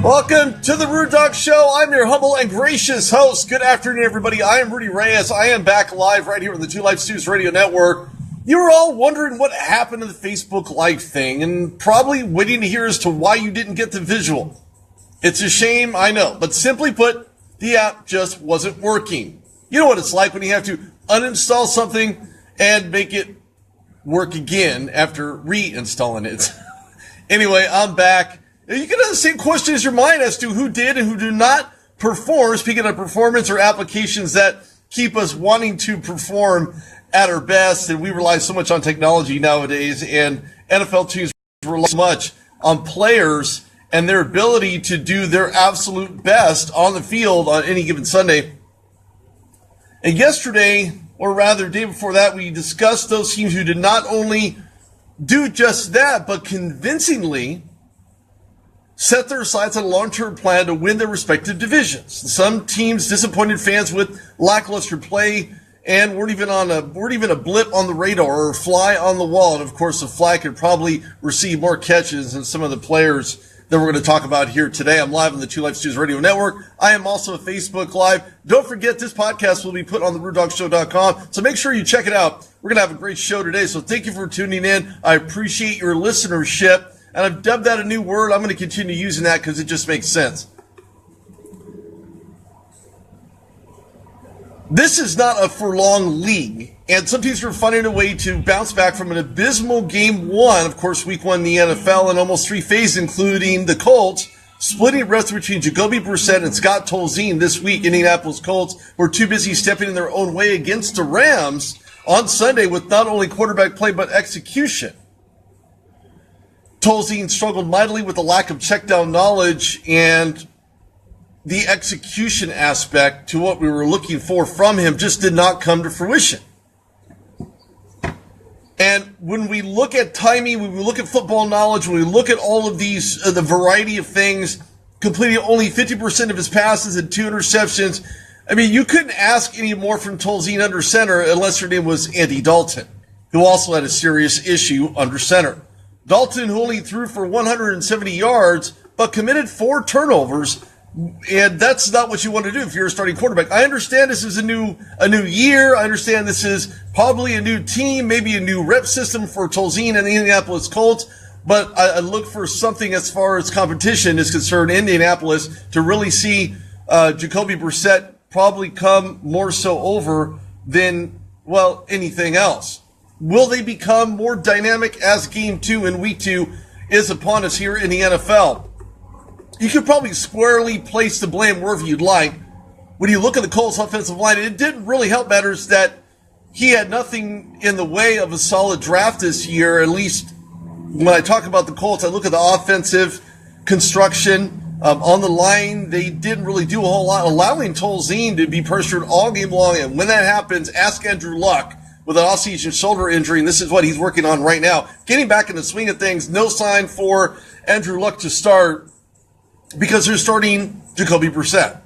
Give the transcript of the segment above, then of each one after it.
Welcome to the Rude Dog Show. I'm your humble and gracious host. Good afternoon, everybody. I am Rudy Reyes. I am back live right here on the Two Live Stews Radio Network. You were all wondering what happened to the Facebook Live thing and probably waiting to hear as to why you didn't get the visual. It's a shame, I know, but simply put, the app just wasn't working. You know what it's like when you have to uninstall something and make it work again after reinstalling it. Anyway, I'm back. You can have the same question as your mind as to who did and who did not perform. Speaking of performance or applications that keep us wanting to perform at our best, and we rely so much on technology nowadays, and NFL teams rely so much on players and their ability to do their absolute best on the field on any given Sunday. And yesterday, or rather the day before that, we discussed those teams who did not only do just that, but convincingly set their sights on a long-term plan to win their respective divisions. Some teams disappointed fans with lackluster play and weren't even a blip on the radar or a fly on the wall. And of course, the fly could probably receive more catches than some of the players that we're going to talk about here today. I'm live on the Two Live Stews Radio Network. I am also at Facebook Live. Don't forget, this podcast will be put on the RudeDogShow.com, so make sure you check it out. We're going to have a great show today, so thank you for tuning in. I appreciate your listenership. And I've dubbed that a new word. I'm going to continue using that because it just makes sense. This is not a for-long league, and some teams are finding a way to bounce back from an abysmal game one, of course, week one in the NFL, and almost three phases, including the Colts, splitting reps between Jacoby Brissett and Scott Tolzien this week. Indianapolis Colts were too busy stepping in their own way against the Rams on Sunday with not only quarterback play but execution. Tolzien struggled mightily with the lack of check-down knowledge and the execution aspect to what we were looking for from him just did not come to fruition. And when we look at timing, when we look at football knowledge, when we look at all of these, the variety of things, completing only 50% of his passes and 2 interceptions, I mean, you couldn't ask any more from Tolzien under center unless your name was Andy Dalton, who also had a serious issue under center. Dalton, who only threw for 170 yards, but committed 4 turnovers, and that's not what you want to do if you're a starting quarterback. I understand this is a new year. I understand this is probably a new team, maybe a new rep system for Tolzien and the Indianapolis Colts, but I look for something as far as competition is concerned in Indianapolis to really see Jacoby Brissett probably come more so over than, well, anything else. Will they become more dynamic as game 2 and week 2 is upon us here in the NFL? You could probably squarely place the blame wherever you'd like. When you look at the Colts offensive line, it didn't really help matters that he had nothing in the way of a solid draft this year. At least when I talk about the Colts, I look at the offensive construction on the line. They didn't really do a whole lot, allowing Tolzien to be pressured all game long. And when that happens, ask Andrew Luck with an off-season shoulder injury, and this is what he's working on right now. Getting back in the swing of things, no sign for Andrew Luck to start because they're starting Jacoby Brissett.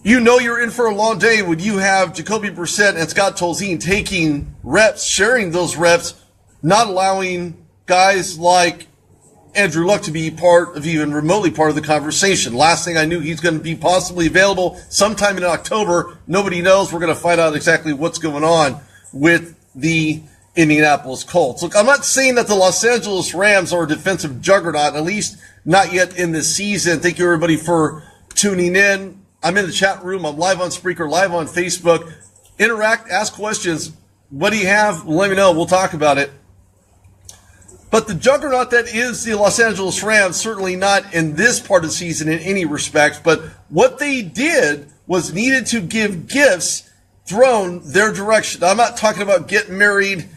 You know you're in for a long day when you have Jacoby Brissett and Scott Tolzien taking reps, sharing those reps, not allowing guys like Andrew Luck to be part of even remotely part of the conversation. Last thing I knew, he's going to be possibly available sometime in October. Nobody knows. We're going to find out exactly what's going on with the Indianapolis Colts. Look, I'm not saying that the Los Angeles Rams are a defensive juggernaut, at least not yet in this season. Thank you, everybody, for tuning in. I'm in the chat room. I'm live on Spreaker, live on Facebook. Interact, ask questions. What do you have? Let me know. We'll talk about it. But the juggernaut that is the Los Angeles Rams, certainly not in this part of the season in any respect, but what they did was needed to give gifts thrown their direction. I'm not talking about getting married,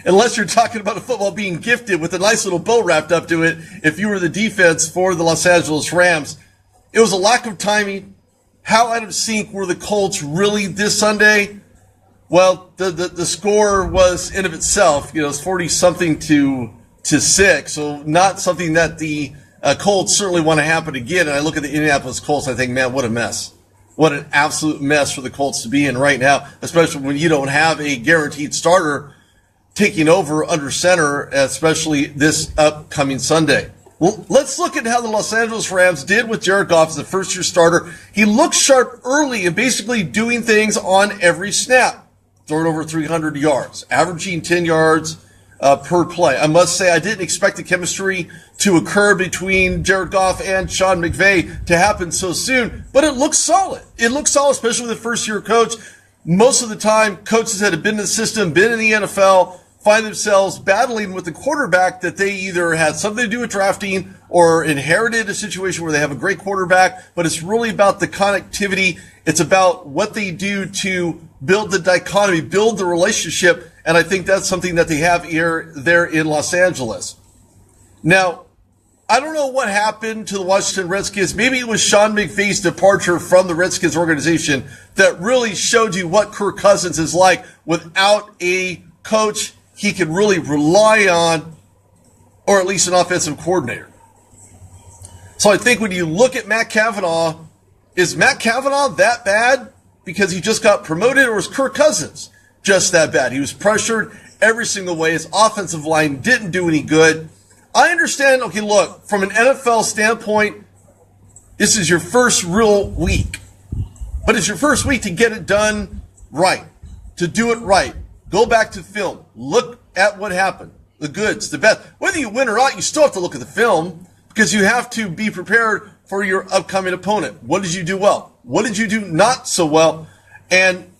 unless you're talking about a football being gifted with a nice little bow wrapped up to it if you were the defense for the Los Angeles Rams. It was a lack of timing. How out of sync were the Colts really this Sunday? Well, the score was in of itself, it was 40-something to 6, so not something that the Colts certainly want to happen again. And I look at the Indianapolis Colts, I think, man, what a mess. What an absolute mess for the Colts to be in right now, especially when you don't have a guaranteed starter taking over under center, especially this upcoming Sunday. Well, let's look at how the Los Angeles Rams did with Jared Goff as the first-year starter. He looked sharp early and basically doing things on every snap, throwing over 300 yards, averaging 10 yards per play. I must say I didn't expect the chemistry to occur between Jared Goff and Sean McVay to happen so soon, but it looks solid. It looks solid, especially with the first-year coach. Most of the time, coaches that have been in the system, been in the NFL, find themselves battling with the quarterback that they either had something to do with drafting or inherited a situation where they have a great quarterback, but it's really about the connectivity. It's about what they do to build the dichotomy, build the relationship, and I think that's something that they have there in Los Angeles. Now, I don't know what happened to the Washington Redskins. Maybe it was Sean McVay's departure from the Redskins organization that really showed you what Kirk Cousins is like without a coach he can really rely on, or at least an offensive coordinator. So I think when you look at Matt Cavanaugh, is Matt Cavanaugh that bad because he just got promoted, or is Kirk Cousins just that bad? He was pressured every single way. His offensive line didn't do any good. I understand, okay, look, from an NFL standpoint, this is your first real week. But it's your first week to get it done right, to do it right. Go back to film. Look at what happened. The goods, the bad. Whether you win or not, you still have to look at the film because you have to be prepared for your upcoming opponent. What did you do well? What did you do not so well? And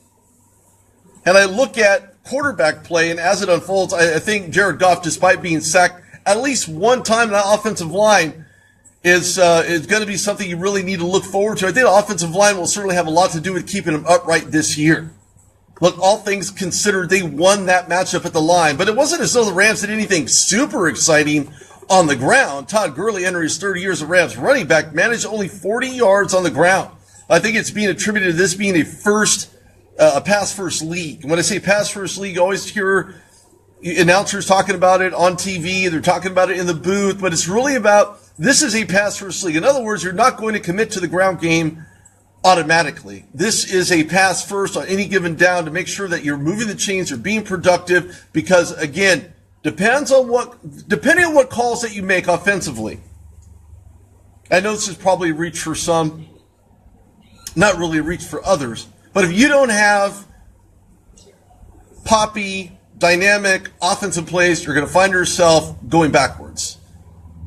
I look at quarterback play, and as it unfolds, I think Jared Goff, despite being sacked at least one time in that offensive line, is going to be something you really need to look forward to. I think the offensive line will certainly have a lot to do with keeping him upright this year. Look, all things considered, they won that matchup at the line, but it wasn't as though the Rams did anything super exciting on the ground. Todd Gurley, entering his 30 years of Rams running back, managed only 40 yards on the ground. I think it's being attributed to this being a pass-first league. And when I say pass-first league, I always hear announcers talking about it on TV. They're talking about it in the booth, but it's really about this is a pass-first league. In other words, you're not going to commit to the ground game automatically. This is a pass first on any given down to make sure that you're moving the chains, you're being productive, because again, depending on what calls that you make offensively. I know this is probably a reach for some, not really a reach for others, but if you don't have poppy, dynamic offensive plays, you're going to find yourself going backwards.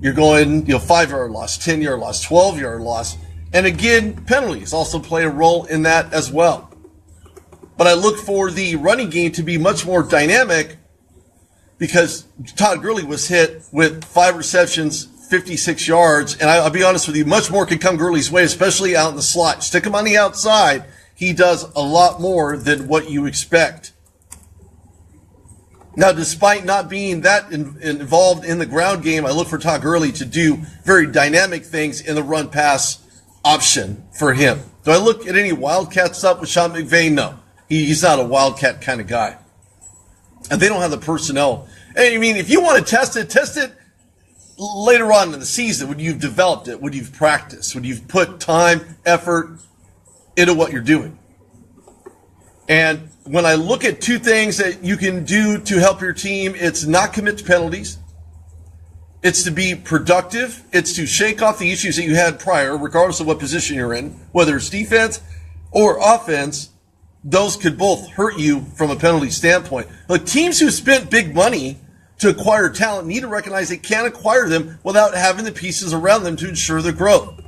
You're going, 5-yard loss, 10-yard loss, 12-yard loss. And again, penalties also play a role in that as well. But I look for the running game to be much more dynamic because Todd Gurley was hit with 5 receptions, 56 yards. And I'll be honest with you, much more could come Gurley's way, especially out in the slot. Stick him on the outside. He does a lot more than what you expect. Now, despite not being that involved in the ground game, I look for Todd Gurley to do very dynamic things in the run-pass option for him. Do I look at any Wildcat stuff with Sean McVay? No. He's not a Wildcat kind of guy. And they don't have the personnel. I mean, if you want to test it later on in the season when you've developed it, when you've practiced, when you've put time, effort into what you're doing. And when I look at two things that you can do to help your team, it's not commit to penalties. It's to be productive. It's to shake off the issues that you had prior, regardless of what position you're in, whether it's defense or offense. Those could both hurt you from a penalty standpoint. Look, teams who spent big money to acquire talent need to recognize they can't acquire them without having the pieces around them to ensure their growth.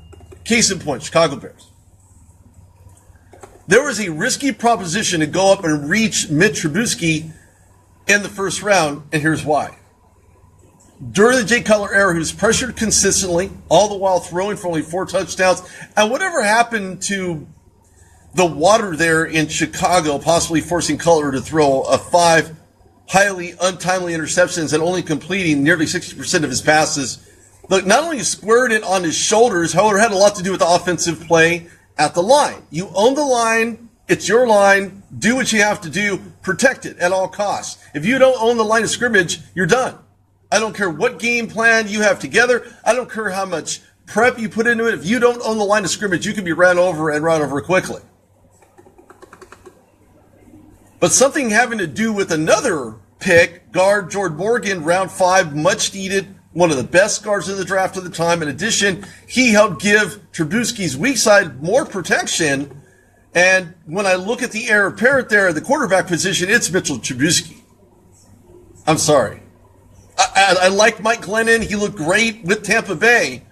Case in point, Chicago Bears. There was a risky proposition to go up and reach Mitch Trubisky in the first round, and here's why. During the Jay Cutler era, he was pressured consistently, all the while throwing for only 4 touchdowns. And whatever happened to the water there in Chicago, possibly forcing Cutler to throw 5 highly untimely interceptions and only completing nearly 60% of his passes. Look, not only squared it on his shoulders, however, it had a lot to do with the offensive play at the line. You own the line. It's your line. Do what you have to do. Protect it at all costs. If you don't own the line of scrimmage, you're done. I don't care what game plan you have together. I don't care how much prep you put into it. If you don't own the line of scrimmage, you can be ran over and run over quickly. But something having to do with another pick, guard Jordan Morgan, round 5, much needed one of the best guards in the draft at the time. In addition, he helped give Trubisky's weak side more protection. And when I look at the heir apparent there at the quarterback position, it's Mitchell Trubisky. I'm sorry. I like Mike Glennon. He looked great with Tampa Bay.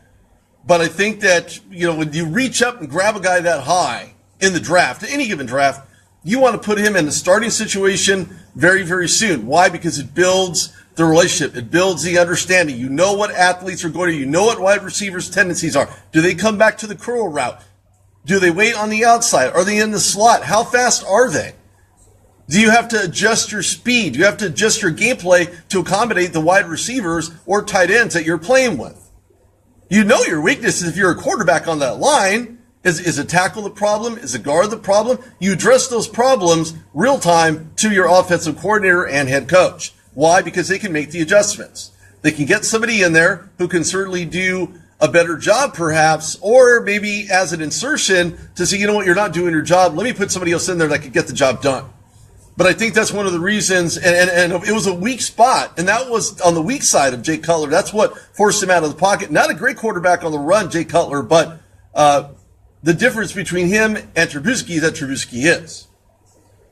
But I think that, when you reach up and grab a guy that high in the draft, any given draft, you want to put him in a starting situation very, very soon. Why? Because it builds the relationship. It builds the understanding. You know what athletes are going to, you know what wide receivers' tendencies are. Do they come back to the curl route? Do they wait on the outside? Are they in the slot? How fast are they? Do you have to adjust your speed? Do you have to adjust your gameplay to accommodate the wide receivers or tight ends that you're playing with? You know your weaknesses if you're a quarterback on that line. Is a tackle the problem? Is a guard the problem? You address those problems real time to your offensive coordinator and head coach. Why? Because they can make the adjustments. They can get somebody in there who can certainly do a better job perhaps, or maybe as an insertion to say, you know what, you're not doing your job. Let me put somebody else in there that could get the job done. But I think that's one of the reasons, and it was a weak spot, and that was on the weak side of Jay Cutler. That's what forced him out of the pocket. Not a great quarterback on the run, Jay Cutler, but the difference between him and Trubisky is that Trubisky is.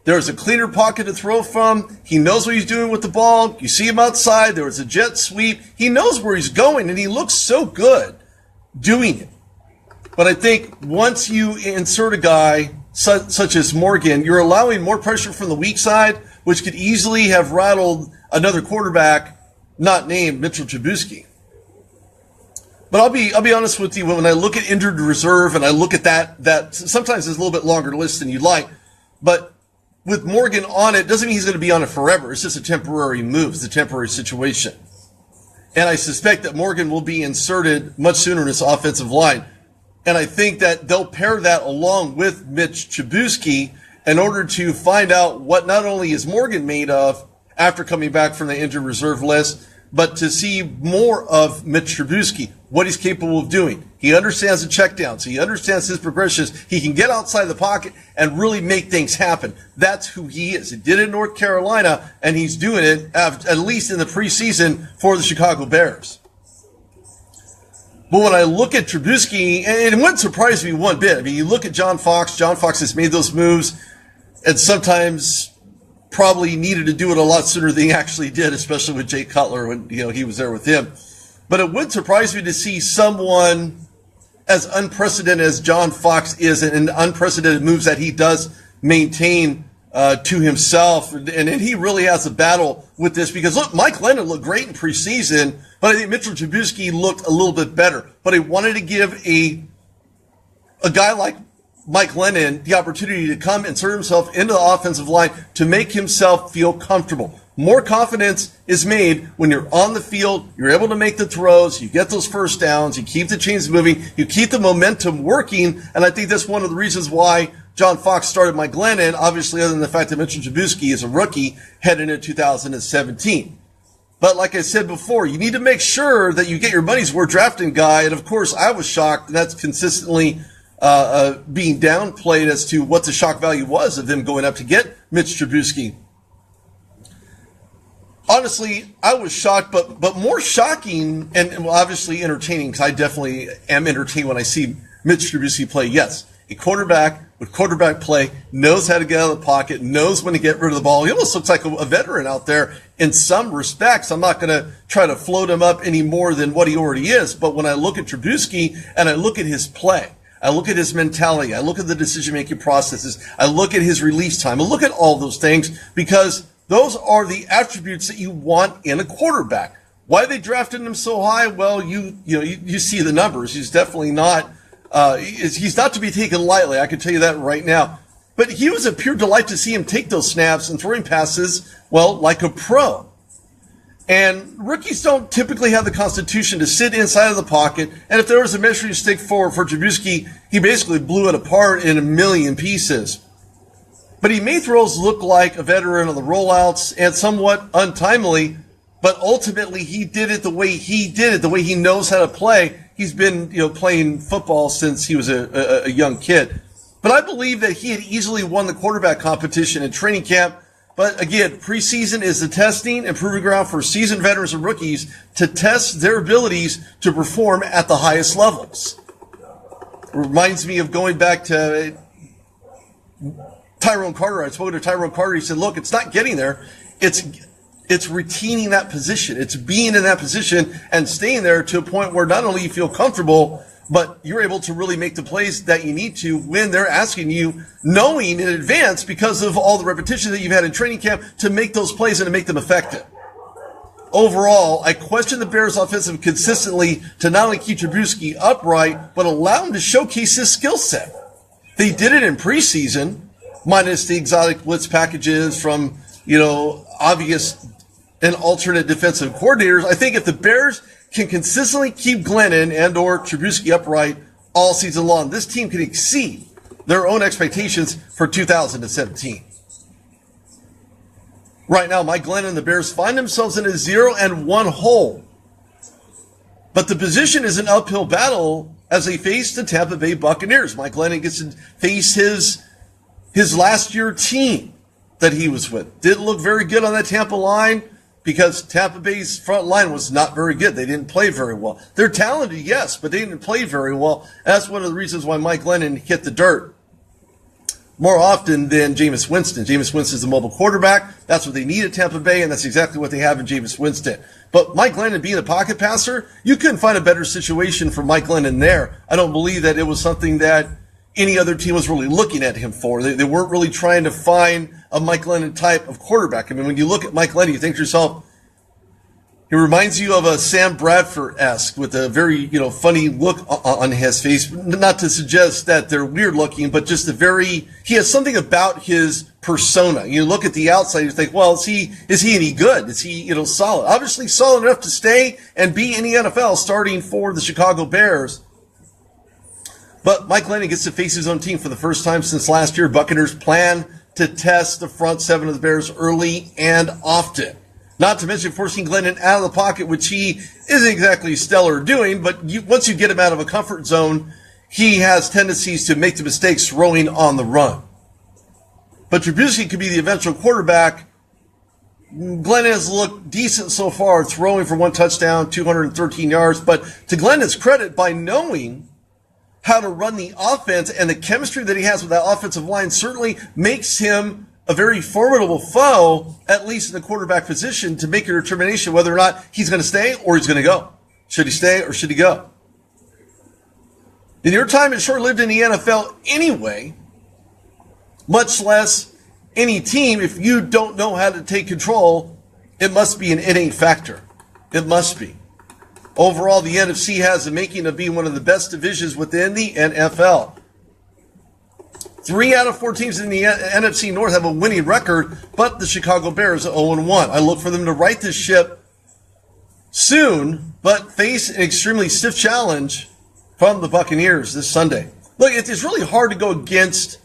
There's a cleaner pocket to throw from. He knows what he's doing with the ball. You see him outside. There was a jet sweep. He knows where he's going, and he looks so good doing it. But I think once you insert a guy such as Morgan, you're allowing more pressure from the weak side, which could easily have rattled another quarterback not named Mitchell Trubisky. But I'll be honest with you, when I look at injured reserve and I look at that sometimes it's a little bit longer list than you'd like, but with Morgan on it doesn't mean he's going to be on it forever. It's just a temporary move. It's a temporary situation. And I suspect that Morgan will be inserted much sooner in this offensive line. And I think that they'll pair that along with Mitch Trubisky in order to find out what not only is Morgan made of after coming back from the injured reserve list, but to see more of Mitch Trubisky, what he's capable of doing. He understands the checkdowns. He understands his progressions. He can get outside the pocket and really make things happen. That's who he is. He did it in North Carolina, and he's doing it at least in the preseason for the Chicago Bears. But when I look at Trubisky, and it wouldn't surprise me one bit. I mean, you look at John Fox. John Fox has made those moves, and sometimes probably needed to do it a lot sooner than he actually did, especially with Jay Cutler when he was there with him. But it would surprise me to see someone as unprecedented as John Fox is, and unprecedented moves that he does maintain to himself. And he really has a battle with this because, look, Mike Leonard looked great in preseason, but I think Mitchell Trubisky looked a little bit better. But I wanted to give a guy like Mike Lennon the opportunity to come insert himself into the offensive line to make himself feel comfortable. More confidence is made when you're on the field, you're able to make the throws, you get those first downs, you keep the chains moving, you keep the momentum working, and I think that's one of the reasons why John Fox started Mike Glennon, obviously other than the fact that Mitchell Trubisky is a rookie heading into 2017. But like I said before, you need to make sure that you get your money's worth drafting guy, and of course I was shocked, and that's consistently being downplayed as to what the shock value was of them going up to get Mitch Trubisky. Honestly, I was shocked, but more shocking and obviously entertaining, because I definitely am entertained when I see Mitch Trubisky play. Yes, a quarterback with quarterback play, knows how to get out of the pocket, knows when to get rid of the ball. He almost looks like a veteran out there in some respects. I'm not going to try to float him up any more than what he already is, but when I look at Trubisky and I look at his play, I look at his mentality, I look at the decision-making processes, I look at his release time, I look at all those things, because those are the attributes that you want in a quarterback. Why they drafted him so high? Well, you see the numbers. He's definitely not he's not to be taken lightly. I can tell you that right now. But he was a pure delight to see him take those snaps and throwing passes, well, like a pro. And rookies don't typically have the constitution to sit inside of the pocket. And if there was a measuring stick for Trubisky, he basically blew it apart in a million pieces. But he made throws look like a veteran on the rollouts and somewhat untimely, but ultimately he did it the way he did it, the way he knows how to play. He's been, playing football since he was a young kid. But I believe that he had easily won the quarterback competition in training camp, But again, preseason is the testing and proving ground for seasoned veterans and rookies to test their abilities to perform at the highest levels. It reminds me of going back to Tyrone Carter. I spoke to Tyrone Carter. He said, look, it's not getting there. It's retaining that position. It's being in that position and staying there to a point where not only you feel comfortable, but you're able to really make the plays that you need to when they're asking you, knowing in advance because of all the repetition that you've had in training camp to make those plays and to make them effective. Overall, I question the Bears' offensive consistently to not only keep Trubisky upright, but allow him to showcase his skill set. They did it in preseason, minus the exotic blitz packages from, obvious and alternate defensive coordinators. I think if the Bears can consistently keep Glennon and or Trubisky upright all season long, this team can exceed their own expectations for 2017. Right now, Mike Glennon and the Bears find themselves in a 0-1 hole. But the position is an uphill battle as they face the Tampa Bay Buccaneers. Mike Glennon gets to face his last year team that he was with. Didn't look very good on that Tampa line because Tampa Bay's front line was not very good. They didn't play very well. They're talented, yes, but they didn't play very well. That's one of the reasons why Mike Glennon hit the dirt more often than Jameis Winston. Jameis Winston is a mobile quarterback. That's what they need at Tampa Bay, and that's exactly what they have in Jameis Winston. But Mike Glennon being a pocket passer, you couldn't find a better situation for Mike Glennon there. I don't believe that it was something that any other team was really looking at him for. They weren't really trying to find a Mike Glennon type of quarterback. I mean, when you look at Mike Glennon, you think to yourself, he reminds you of a Sam Bradford-esque with a very, funny look on his face. Not to suggest that they're weird looking, but just he has something about his persona. You look at the outside, you think, well, is he any good? Is he, solid? Obviously solid enough to stay and be in the NFL starting for the Chicago Bears. But Mike Glennon gets to face his own team for the first time since last year. Buccaneers plan to test the front seven of the Bears early and often. Not to mention forcing Glennon out of the pocket, which he isn't exactly stellar doing, but once you get him out of a comfort zone, he has tendencies to make the mistakes throwing on the run. But Trubisky could be the eventual quarterback. Glennon has looked decent so far, throwing for 1 touchdown, 213 yards. But to Glennon's credit, by knowing how to run the offense and the chemistry that he has with that offensive line certainly makes him a very formidable foe, at least in the quarterback position, to make a determination whether or not he's going to stay or he's going to go. Should he stay or should he go? And your time is short-lived in the NFL anyway, much less any team. If you don't know how to take control, it must be an innate factor. It must be. Overall, the NFC has the making of being one of the best divisions within the NFL. 3 out of 4 teams in the NFC North have a winning record, but the Chicago Bears are 0-1. I look for them to right this ship soon, but face an extremely stiff challenge from the Buccaneers this Sunday. Look, it's really hard to go against,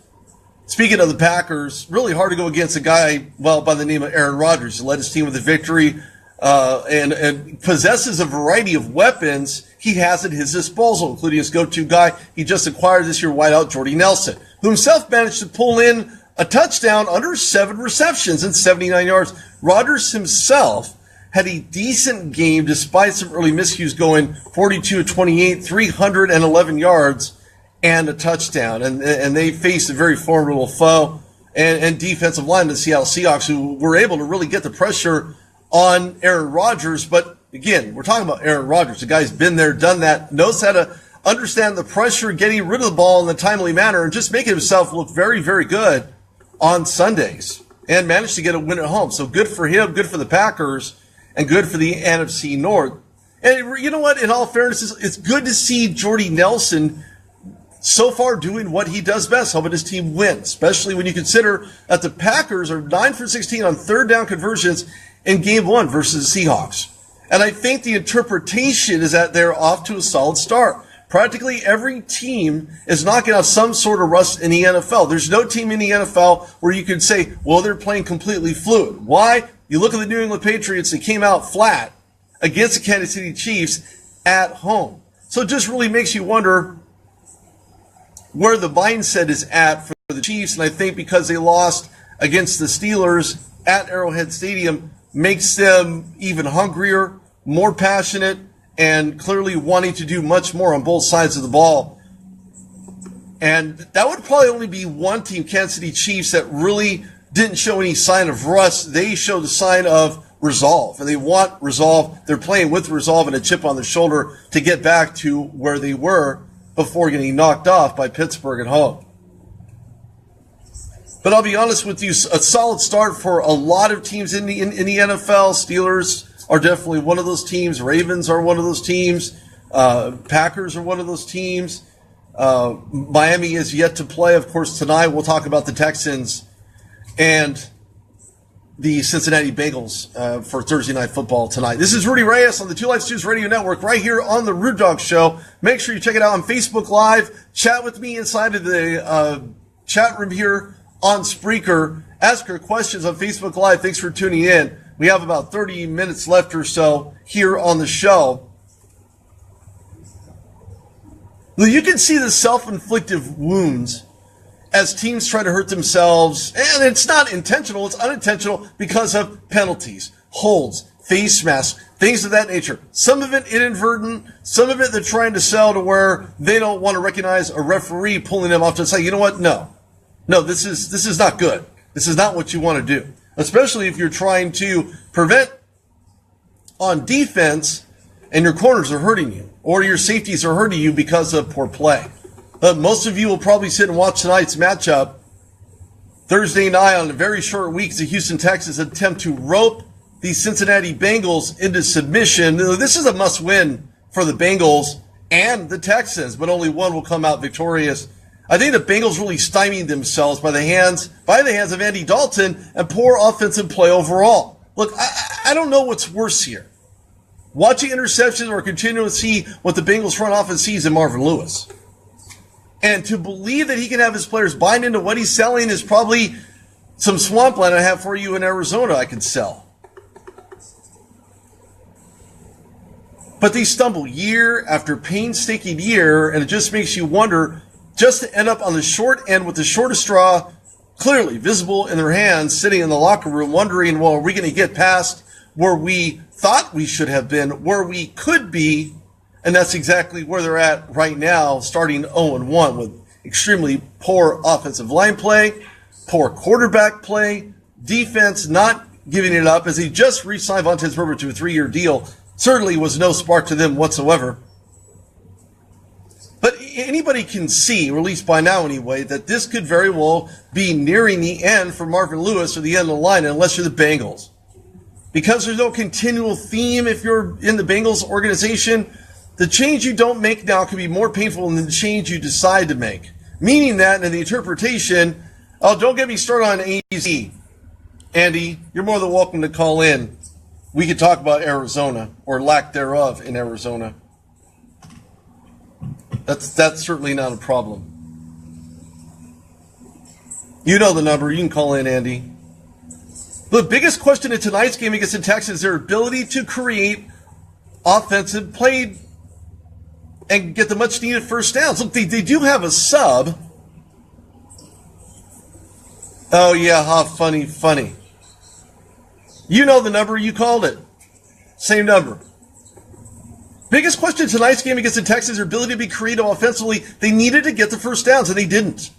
speaking of the Packers, really hard to go against a guy, by the name of Aaron Rodgers, who led his team with a victory and possesses a variety of weapons he has at his disposal, including his go-to guy he just acquired this year, wideout Jordy Nelson, who himself managed to pull in a touchdown under 7 receptions and 79 yards. Rodgers himself had a decent game despite some early miscues, going 42-28, 311 yards and a touchdown. And they faced a very formidable foe and defensive line, the Seattle Seahawks, who were able to really get the pressure on Aaron Rodgers. But again, we're talking about Aaron Rodgers. The guy's been there, done that, knows how to understand the pressure, getting rid of the ball in a timely manner, and just making himself look very, very good on Sundays, and managed to get a win at home. So good for him, good for the Packers, and good for the NFC North. And you know what? In all fairness, it's good to see Jordy Nelson so far doing what he does best, helping his team win, especially when you consider that the Packers are 9 for 16 on third down conversions in Game 1 versus the Seahawks. And I think the interpretation is that they're off to a solid start. Practically every team is knocking out some sort of rust in the NFL. There's no team in the NFL where you could say, well, they're playing completely fluid. Why? You look at the New England Patriots, they came out flat against the Kansas City Chiefs at home. So it just really makes you wonder where the mindset is at for the Chiefs. And I think because they lost against the Steelers at Arrowhead Stadium makes them even hungrier, more passionate, and clearly wanting to do much more on both sides of the ball. And that would probably only be one team, Kansas City Chiefs, that really didn't show any sign of rust. They showed a sign of resolve, and they want resolve. They're playing with resolve and a chip on their shoulder to get back to where they were before getting knocked off by Pittsburgh at home. But I'll be honest with you, a solid start for a lot of teams in the NFL. Steelers are definitely one of those teams. Ravens are one of those teams. Packers are one of those teams. Miami is yet to play. Of course, tonight we'll talk about the Texans and the Cincinnati Bengals for Thursday Night Football tonight. This is Rudy Reyes on the Two Life Stews Radio Network right here on the Rude Dog Show. Make sure you check it out on Facebook Live. Chat with me inside of the chat room here on Spreaker. Ask your questions on Facebook Live. Thanks for tuning in. We have about 30 minutes left or so here on the show. You can see the self-inflicted wounds as teams try to hurt themselves, and it's not intentional, it's unintentional because of penalties, holds, face masks, things of that nature. Some of it inadvertent, some of it they're trying to sell to where they don't want to recognize a referee pulling them off to say, you know what, no, this is not good. This is not what you want to do, especially if you're trying to prevent on defense and your corners are hurting you or your safeties are hurting you because of poor play. Most of you will probably sit and watch tonight's matchup Thursday night on a very short week as the Houston Texans attempt to rope the Cincinnati Bengals into submission. This is a must-win for the Bengals and the Texans, but only one will come out victorious. I think the Bengals really stymied themselves by the hands of Andy Dalton and poor offensive play overall. Look, I don't know what's worse here. Watching interceptions or continuing to see what the Bengals front office sees in Marvin Lewis. And to believe that he can have his players bind into what he's selling is probably some swampland I have for you in Arizona I can sell. But they stumble year after painstaking year, and it just makes you wonder, just to end up on the short end with the shortest straw clearly visible in their hands, sitting in the locker room wondering, well, are we going to get past where we thought we should have been, where we could be? And that's exactly where they're at right now, starting 0-1 with extremely poor offensive line play, poor quarterback play, defense not giving it up as he just re-signed Vontaze Burfict to a 3-year deal. Certainly was no spark to them whatsoever. But anybody can see, or at least by now anyway, that this could very well be nearing the end for Marvin Lewis or the end of the line unless you're the Bengals. Because there's no continual theme if you're in the Bengals organization. The change you don't make now can be more painful than the change you decide to make. Meaning that in the interpretation, oh, don't get me started on AZ. Andy, you're more than welcome to call in. We could talk about Arizona, or lack thereof in Arizona. That's certainly not a problem. You know the number. You can call in, Andy. The biggest question in tonight's game against the Texans is their ability to create offensive play and get the much-needed first downs. Look, they do have a sub. Oh, yeah, funny. You know the number. You called it. Same number. Biggest question tonight's game against the Texans is their ability to be creative offensively. They needed to get the first downs, and they didn't.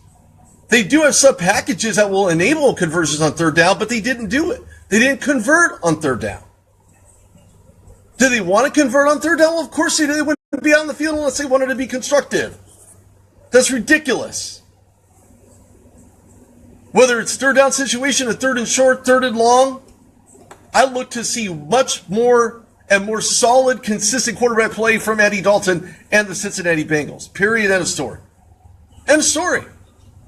They do have sub packages that will enable conversions on third down, but they didn't do it. They didn't convert on third down. Do they want to convert on third down? Well, of course they do. They wouldn't be on the field unless they wanted to be constructive. That's ridiculous. Whether it's third down situation, a third and short, third and long, I look to see much more and more solid, consistent quarterback play from Andy Dalton and the Cincinnati Bengals. Period. End of story. End of story.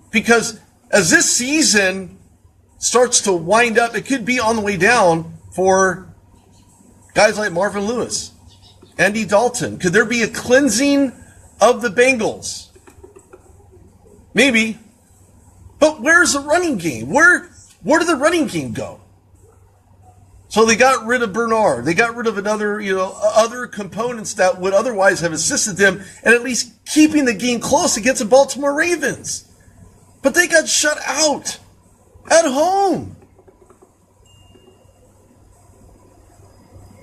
Because as this season starts to wind up, it could be on the way down for guys like Marvin Lewis, Andy Dalton. Could there be a cleansing of the Bengals? Maybe. But where's the running game? Where did the running game go? So they got rid of Bernard. They got rid of other components that would otherwise have assisted them and at least keeping the game close against the Baltimore Ravens. But they got shut out At home.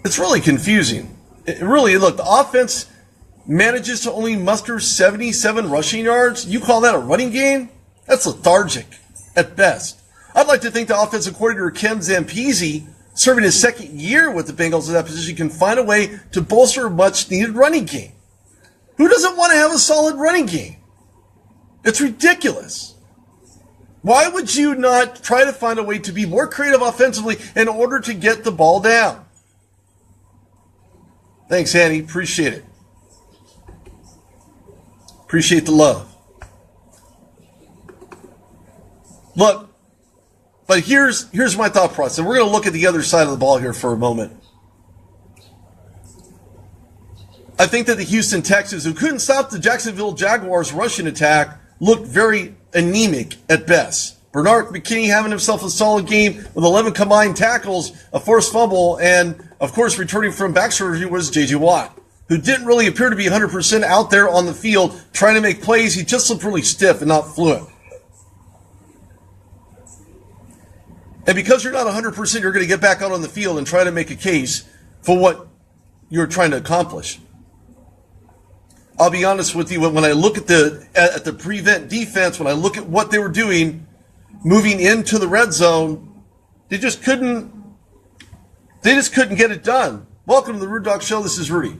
It's really confusing. Look, the offense manages to only muster 77 rushing yards. You call that a running game? That's lethargic at best. I'd like to think the offensive coordinator Ken Zampese, serving his second year with the Bengals in that position, can find a way to bolster a much-needed running game. Who doesn't want to have a solid running game? It's ridiculous. Why would you not try to find a way to be more creative offensively in order to get the ball down? Thanks, Annie. Appreciate it. Appreciate the love. Look, but here's my thought process. We're going to look at the other side of the ball here for a moment. I think that the Houston Texans, who couldn't stop the Jacksonville Jaguars' rushing attack, looked very anemic at best. Bernard McKinney having himself a solid game with 11 combined tackles, a forced fumble, and, of course, returning from back surgery was J.J. Watt, who didn't really appear to be 100% out there on the field trying to make plays. He just looked really stiff and not fluent. And because you're not 100%, you're going to get back out on the field and try to make a case for what you're trying to accomplish. I'll be honest with you, when I look at the prevent defense, when I look at what they were doing, moving into the red zone, they just couldn't get it done. Welcome to the Rude Dog Show. This is Rudy.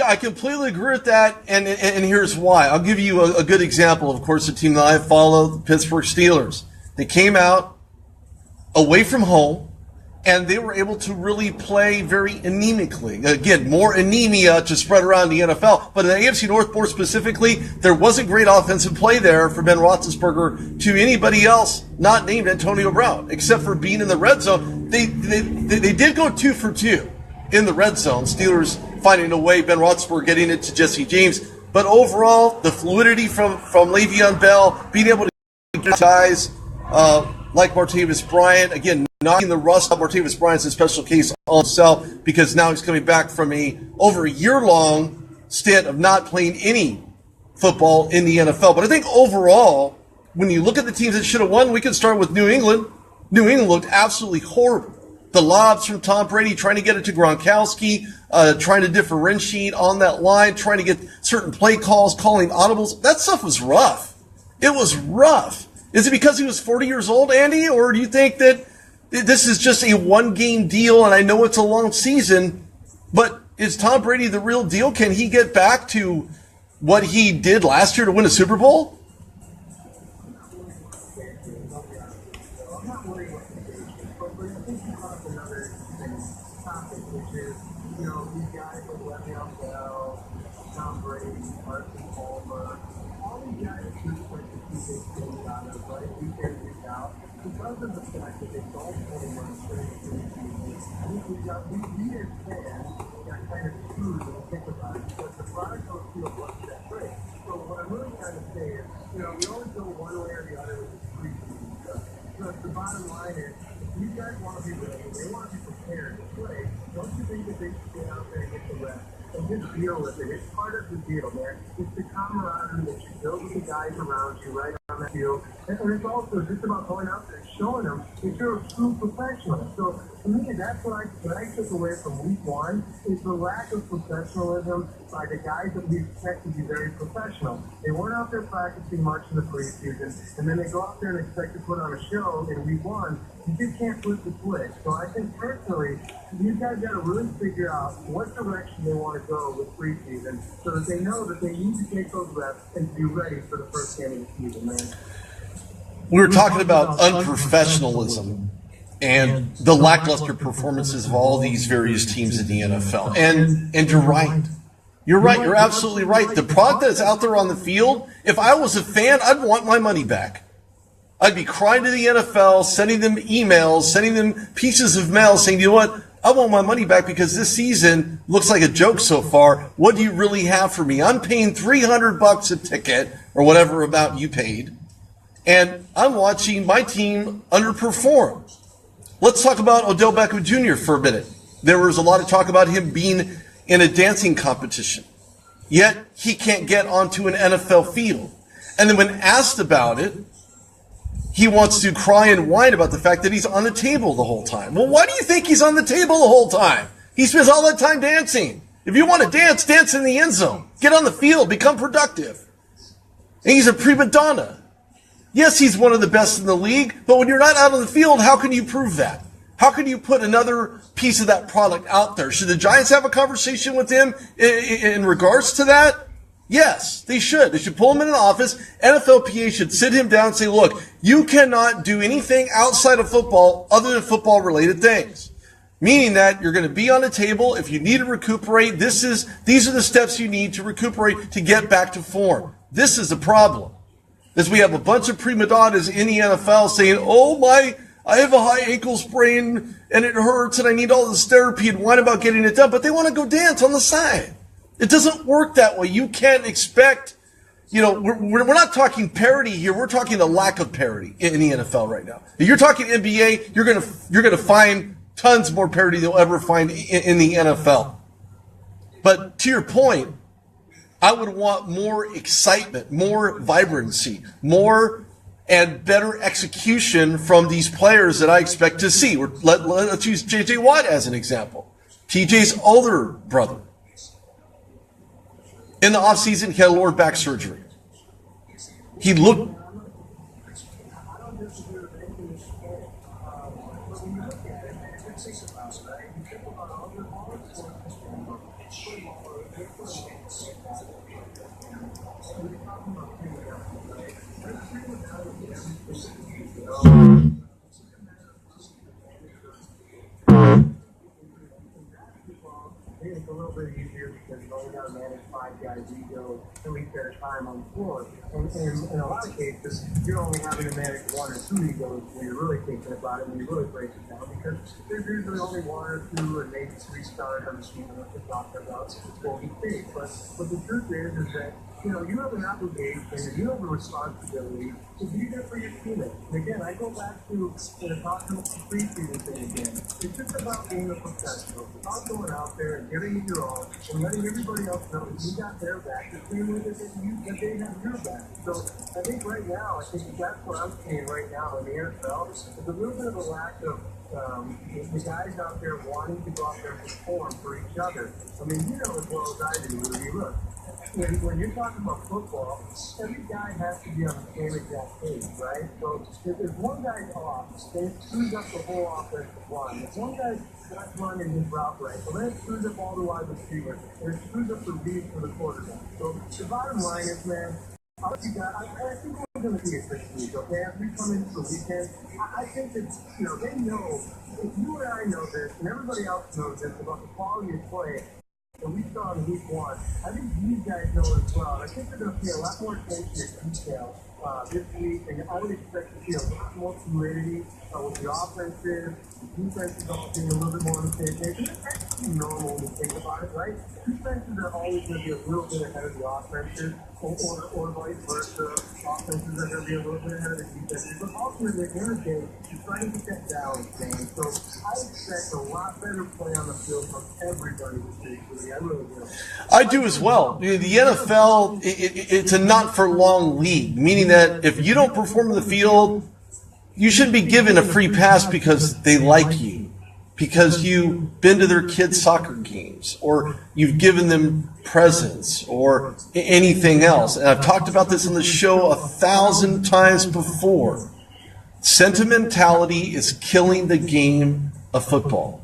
I completely agree with that, and here's why. I'll give you a good example. Of course, the team that I follow, the Pittsburgh Steelers. They came out away from home, and they were able to really play very anemically. Again, more anemia to spread around the NFL, but in the AFC North more specifically, there wasn't great offensive play there for Ben Roethlisberger to anybody else not named Antonio Brown, except for being in the red zone. They did go 2 for 2 in the red zone. Steelers finding a way, Ben Roethlisberger getting it to Jesse James. But overall, the fluidity from Le'Veon Bell, being able to get guys like Martavis Bryant, again, knocking the rust off Martavis Bryant's a special case on himself because now he's coming back from over a year-long stint of not playing any football in the NFL. But I think overall, when you look at the teams that should have won, we can start with New England. New England looked absolutely horrible. The lobs from Tom Brady, trying to get it to Gronkowski, trying to differentiate on that line, trying to get certain play calls, calling audibles. That stuff was rough. It was rough. Is it because he was 40 years old, Andy? Or do you think that this is just a one-game deal, and I know it's a long season, but is Tom Brady the real deal? Can he get back to what he did last year to win a Super Bowl? The bottom line is, you guys want to be ready. They want to be prepared to play. Don't you think that they should get out there and get the rest and just deal with it? It's part of the deal, man. It's the camaraderie that you build with the guys around you right on the field. And it's also just about going out there and showing them that you're a true professional. So to me, that's what I took away from week one is the lack of professionalism by the guys that we expect to be very professional. They weren't out there practicing much in the preseason, and then they go out there and expect to put on a show in week one. You just can't flip the switch. So I think personally, these guys got to really figure out what direction they want to go with preseason so that they know that they need to take those reps and be ready for the first game of the season, man. We were talking about unprofessionalism and the lackluster performances of all these various teams in the NFL. And you're right. You're right. You're absolutely right. The product that's out there on the field, if I was a fan, I'd want my money back. I'd be crying to the NFL, sending them emails, sending them pieces of mail saying, you know what? I want my money back because this season looks like a joke so far. What do you really have for me? I'm paying $300 a ticket or whatever amount you paid, and I'm watching my team underperform. Let's talk about Odell Beckham Jr. for a minute. There was a lot of talk about him being in a dancing competition, yet he can't get onto an NFL field. And then when asked about it, he wants to cry and whine about the fact that he's on the table the whole time. Well, why do you think he's on the table the whole time? He spends all that time dancing. If you want to dance, dance in the end zone. Get on the field, become productive. And he's a prima donna. Yes, he's one of the best in the league, but when you're not out on the field, how can you prove that? How can you put another piece of that product out there? Should the Giants have a conversation with him in regards to that? Yes, they should. They should pull him in an office. NFLPA should sit him down and say, look, you cannot do anything outside of football other than football-related things. Meaning that you're going to be on the table. If you need to recuperate, these are the steps you need to recuperate to get back to form. This is the problem. Is we have a bunch of prima donnas in the NFL saying, oh my, I have a high ankle sprain and it hurts and I need all this therapy and whine about getting it done, but they want to go dance on the side. It doesn't work that way. You can't expect, we're not talking parity here. We're talking the lack of parity in the NFL right now. If you're talking NBA, you're gonna find tons more parity than you'll ever find in the NFL. But to your point, I would want more excitement, more vibrancy, more and better execution from these players that I expect to see. Let's use J.J. Watt as an example. TJ's older brother. In the offseason, he had lower back surgery. He looked... I don't disagree with anything you said. But when you look at it, man, it's just about it, right? You think about all the sports, it's a little bit easier because you only got to manage 5 guys' ego at least at a time on the floor. And in a lot of cases, you're only having to manage 1 or 2 egos when you're really thinking about it, when you really break it down, because there's usually only 1 or 2 and maybe 3 stars on the team that we're talking about. It's Golden State. But the truth is that you have an obligation and you have a responsibility to be there for your teammates. And again, I go back to talking about the preseason thing again. It's just about being a professional. It's about going out there and giving it your all and letting everybody else know that you got their back the same way that they have your back. So I think right now, that's what I'm seeing right now in the NFL. There's a little bit of a lack of the guys out there wanting to go out there and perform for each other. I mean, you know as well as I do, Rudy, look. When you're talking about football, every guy has to be on the same exact page, right? So if one guy's off, then it screws up the whole offensive line. If one guy's not running his route right, so then it screws up all the wide receivers, and it screws up the read for the quarterback. So the bottom line is, man, I think we're going to be a good week, okay? As we come into the weekend, I think that, they know, if you and I know this, and everybody else knows this about the quality of play, and we saw in week 1, I think these guys know as well. I think they're going to pay a lot more attention to detail this week, and I would expect to see a lot more fluidity with the offenses. The defenses all being a little bit more on the same page. And that's actually normal when you think about it, right? Defenses are always going to be a little bit ahead of the offenses, or vice versa. Offenses are going to be a little bit ahead of the defenses. But ultimately, at the end of the day, you're trying to get that balance, man. So I expect a lot better play on the field from everybody this week, really. I really do. I do as well. The NFL, it's a not-for-long league, meaning that if you don't perform in the field, you shouldn't be given a free pass because they like you, because you've been to their kids' soccer games, or you've given them presents, or anything else. And I've talked about this on the show 1,000 times before. Sentimentality is killing the game of football.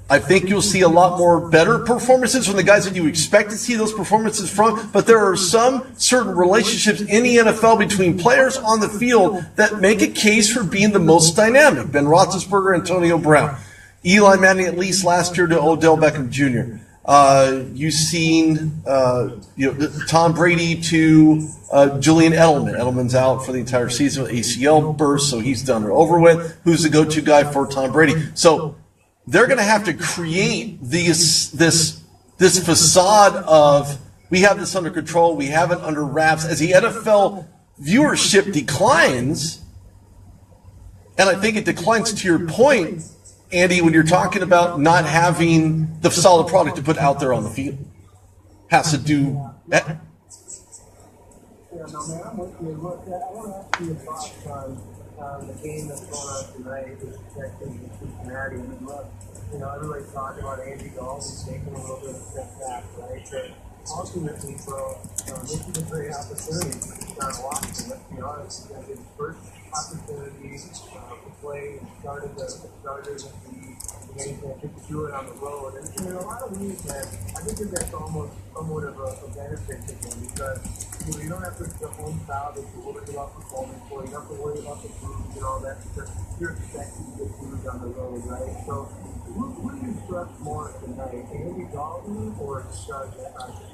I think you'll see a lot more better performances from the guys that you expect to see those performances from, but there are some certain relationships in the NFL between players on the field that make a case for being the most dynamic. Ben Roethlisberger, Antonio Brown, Eli Manning at least last year to Odell Beckham Jr. You've seen Tom Brady to Julian Edelman. Edelman's out for the entire season with ACL burst, so he's done or over with. Who's the go-to guy for Tom Brady? So they're going to have to create this facade of we have this under control, we have it under wraps. As the NFL viewership declines, and I think it declines to your point, Andy, when you're talking about not having the solid product to put out there on the field. Has to do that. Yeah, no, man, I'm with you. Look, I want to ask you your thoughts on the game that's going on tonight with Texas and Cincinnati. I mean, look, everybody's talking about Andy Dalton taking a little bit of a step back, right? But ultimately, bro, this is a great opportunity to start Washington. Let's be honest. His first opportunity to play and started the starters of the game and get to do it on the road. And in a lot of ways, man, I think that that's almost somewhat of a benefit to him because you don't have the home crowd that you're worried about performing for. You don't have to worry about the booze and all that because you're expected to get booze on the road, right? So who do you trust more tonight, Andy Dalton or Deshaun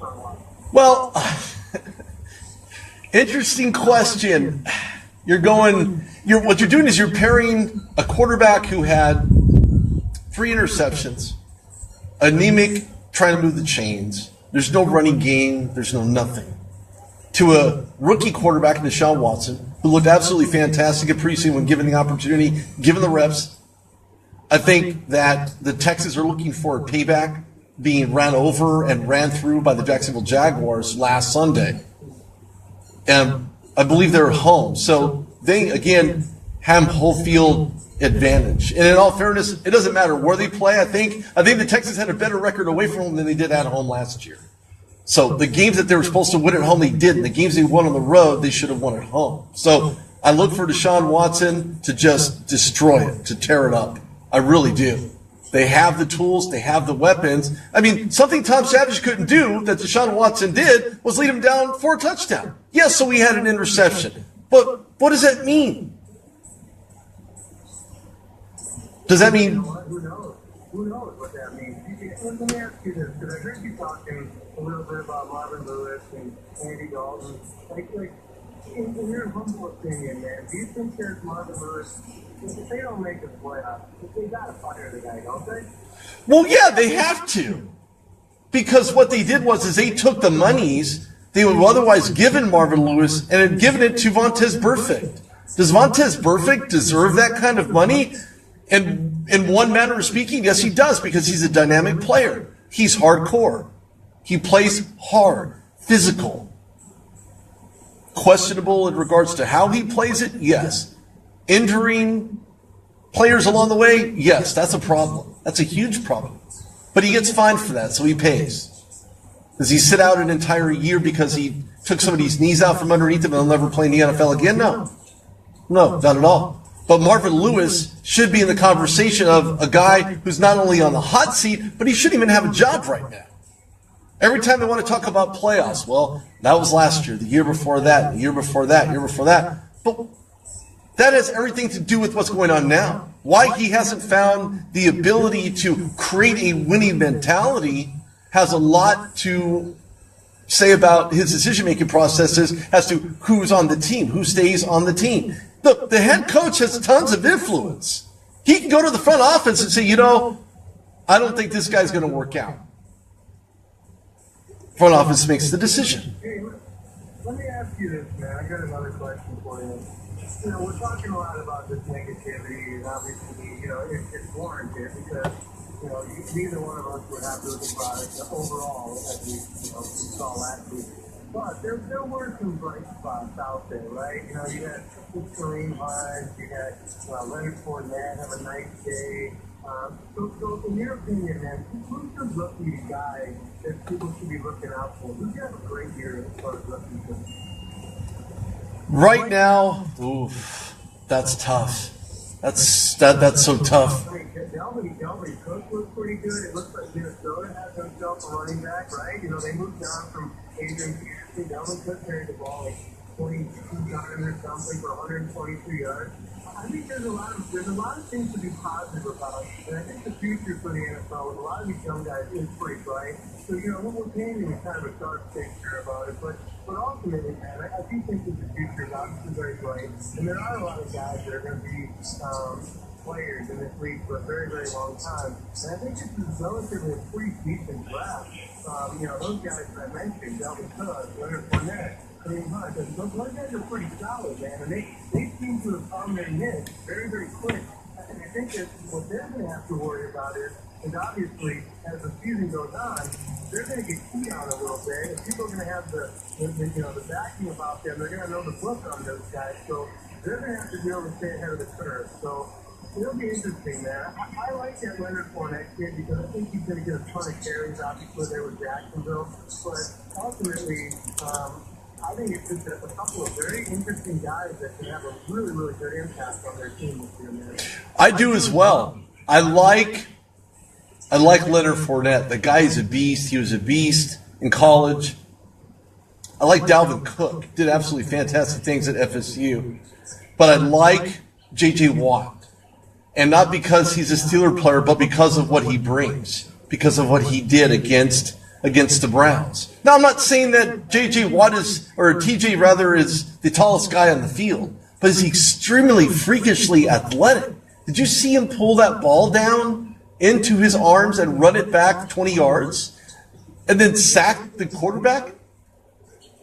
Watson? Well, interesting question. What you're doing is you're pairing a quarterback who had 3 interceptions, anemic, trying to move the chains. There's no running game. There's no nothing. To a rookie quarterback, Deshaun Watson, who looked absolutely fantastic at preseason when given the opportunity, given the reps. I think that the Texans are looking for a payback, being ran over and ran through by the Jacksonville Jaguars last Sunday. And I believe they're home. So they, again, have home field advantage. And in all fairness, it doesn't matter where they play. I think the Texans had a better record away from home than they did at home last year. So the games that they were supposed to win at home, they didn't. The games they won on the road, they should have won at home. So I look for Deshaun Watson to just destroy it, to tear it up. I really do. They have the tools. They have the weapons. I mean, something Tom Savage couldn't do that Deshaun Watson did was lead him down for a touchdown. Yes, so he had an interception. But what does that mean? Does that mean... Who knows? Who knows what that means? Let me ask you this, because I heard you talking a little bit about Marvin Lewis and Andy Dalton. Like in your humble opinion, man, do you think there's Marvin Lewis, if they don't make the playoffs, they got to fire the guy, don't they? Well, yeah, they have to. Because what they did was they took the monies they would have otherwise given Marvin Lewis and had given it to Vontaze Burfict. Does Vontaze Burfict deserve that kind of money? And in one manner of speaking, yes, he does, because he's a dynamic player. He's hardcore. He plays hard, physical. Questionable in regards to how he plays it, yes. Injuring players along the way, yes, that's a problem. That's a huge problem. But he gets fined for that, so he pays. Does he sit out an entire year because he took somebody's knees out from underneath him and he'll never play in the NFL again? No. No, not at all. But Marvin Lewis should be in the conversation of a guy who's not only on the hot seat, but he shouldn't even have a job right now. Every time they want to talk about playoffs, well, that was last year, the year before that, the year before that, the year before that. But that has everything to do with what's going on now. Why he hasn't found the ability to create a winning mentality has a lot to say about his decision-making processes as to who's on the team, who stays on the team. Look, the head coach has tons of influence. He can go to the front office and say, I don't think this guy's going to work out. Front office makes the decision. Hey, let me ask you this, man. I got another question for you. We're talking a lot about this negativity, and obviously, it's warranted because, neither one of us were happy with the product overall, as we saw last week. But there were some bright spots out there, right? You had Kareem Hunt, you had Leonard Fournette have a nice day. So in your opinion, man, who's the rookie guy that people should be looking out for? Who's have a great year as far as rookies? Right now, that's tough. That's so tough. Delvin Cook looks pretty good. It looks like Minnesota has himself a running back, right? They moved on from Adrian Peterson. Delvin Cook carried the ball like 22 times or something for 123 yards. I I think there's a lot of things to be positive about, and I think the future for the NFL with a lot of these young guys is pretty bright. So what we're painting is kind of a dark picture about it, but ultimately, man, I do think that the future is obviously very bright, and there are a lot of guys that are going to be players in this league for a very, very long time. And I think this is relatively a pretty decent draft. Those guys that I mentioned, Dalvin Cook, Leonard Fournette, those guys are pretty solid, man, and they seem to have found their niche very, very quick. And I think that what they're going to have to worry about is obviously, as the season goes on, they're going to get keyed on a little bit, and people are going to have the backing about them. They're going to know the book on those guys, so they're going to have to be able to stay ahead of the curve. So it'll be interesting, man. I like that Leonard Fournette kid because I think he's going to get a ton of carries, obviously, there with Jacksonville. But ultimately, I think it's just a couple of very interesting guys that can have a really, really good impact on their team this year, man. I do as well. I like Leonard Fournette. The guy is a beast. He was a beast in college. I like Dalvin Cook. Did absolutely fantastic things at FSU. But I like J.J. Watt. And not because he's a Steeler player, but because of what he brings. Because of what he did against the Browns. Now, I'm not saying that J.J. Watt is the tallest guy on the field. But he's extremely freakishly athletic. Did you see him pull that ball down into his arms and run it back 20 yards and then sack the quarterback?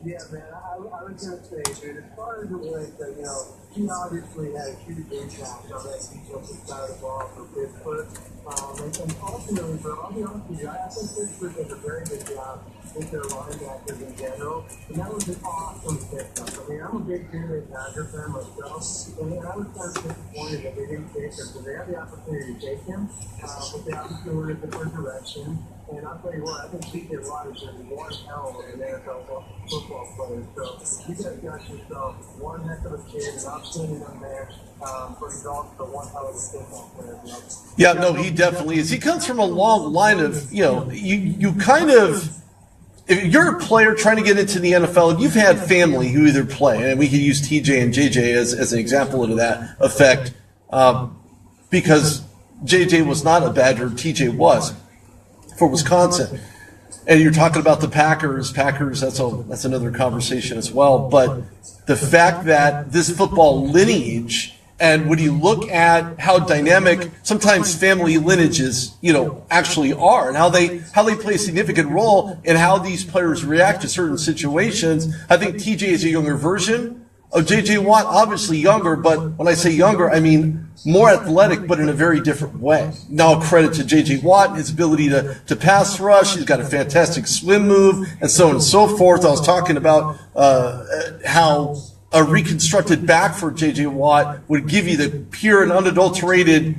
Yeah, man, I was going to say, dude, as far as it was, he obviously had a huge impact on that defensive side of the ball for Pittsburgh. And ultimately, but I'll be honest with you, I think Pittsburgh did a very good job with their linebackers in general, and that was an awesome pickup. I mean, I'm a big Green Bay Packer fan myself, and I was kind of disappointed that they didn't take him, because they had the opportunity to take him, but they obviously went in a different direction. And I'll tell you what, I think T.J. Watt is going to be one hell of an NFL football player. So you guys got yourself one heck of a kid, an outstanding young man, but he's also one hell of a football player. Yeah, no, he definitely is. He comes from a long line of, you kind of, if you're a player trying to get into the NFL, and you've had family who either play, and we could use TJ and JJ as an example of that effect, because JJ was not a Badger, TJ was. For Wisconsin, and you're talking about the Packers, that's another conversation as well. But the fact that this football lineage, and when you look at how dynamic sometimes family lineages, actually are, and how they play a significant role in how these players react to certain situations, I think TJ is a younger version of J.J. Watt, obviously younger, but when I say younger, I mean more athletic, but in a very different way. Now, credit to J.J. Watt, his ability to pass rush. He's got a fantastic swim move, and so on and so forth. I was talking about how a reconstructed back for J.J. Watt would give you the pure and unadulterated